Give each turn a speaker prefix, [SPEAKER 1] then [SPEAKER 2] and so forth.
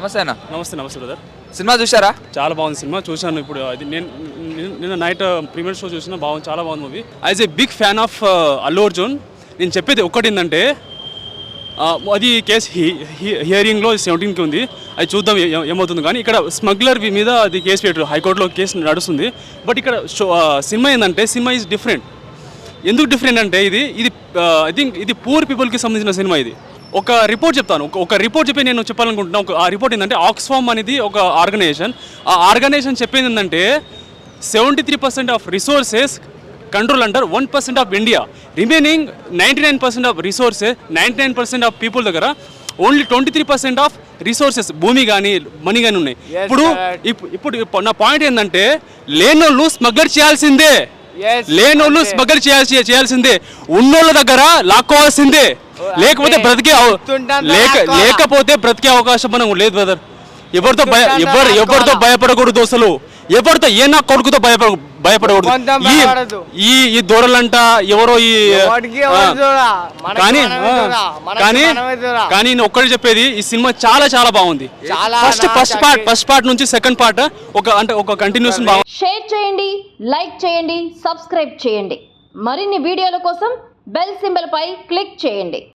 [SPEAKER 1] నమస్తే అన్న.
[SPEAKER 2] నమస్తే బ్రదర్.
[SPEAKER 1] సినిమా చూసారా?
[SPEAKER 2] చాలా బాగుంది సినిమా, చూశాను. ఇప్పుడు అది నిన్న నైట్ ప్రీమియర్ షో చూసిన, చాలా బాగుంది movie. As a big fan of Allu Arjun, నేను చెప్పేది ఒక్కటి ఏంటంటే, అది కేసు హియరింగ్లో 17కి ఉంది, అది చూద్దాం ఏమవుతుంది. కానీ ఇక్కడ స్మగ్లర్ మీద అది కేసు పెట్టారు, హైకోర్టులో కేసు నడుస్తుంది. బట్ ఇక్కడ సినిమా ఏంటంటే, సినిమా ఈజ్ డిఫరెంట్. ఎందుకు డిఫరెంట్ అంటే, ఇది ఐ థింక్ ఇది పూర్ పీపుల్కి సంబంధించిన సినిమా. ఇది ఒక రిపోర్ట్ చెప్తాను, ఒక రిపోర్ట్ చెప్పి నేను చెప్పాలనుకుంటున్నాను. ఆ రిపోర్ట్ ఏంటంటే, ఆక్స్ఫామ్ అనేది ఒక ఆర్గనైజేషన్. ఆ ఆర్గనైజేషన్ చెప్పేది ఏంటంటే 73% of resources control under 1% of India. Remaining 99% of resources, 99% of people దగ్గర ఓన్లీ 23% ఆఫ్ రిసోర్సెస్, భూమి కానీ మనీ కానీ ఉన్నాయి. ఇప్పుడు నా పాయింట్ ఏంటంటే, లేనోళ్ళు స్మగ్లర్ చేయాల్సిందే, లేనోళ్ళు స్మగ్లర్ చేయాల్సిందే, ఉన్నోళ్ళ దగ్గర లాక్కోవాల్సిందే. లేకపోతే బ్రతికే అవకాశం మనం లేదు బ్రదర్. ఎవరితో భయపడకూడదు అసలు, ఎవరితో ఏ నా కొడుకుతో భయపడకూడదు. ఈ దొరలంట ఎవరో కానీ నేను ఒక్కటి చెప్పేది, ఈ సినిమా చాలా చాలా బాగుంది. ఫస్ట్ పార్ట్ నుంచి సెకండ్ పార్ట్ ఒక కంటిన్యూస్.
[SPEAKER 3] షేర్ చేయండి, లైక్ చేయండి, సబ్స్క్రైబ్ చేయండి. మరిన్ని వీడియోల కోసం బెల్ సింబల్ పై క్లిక్ చేయండి.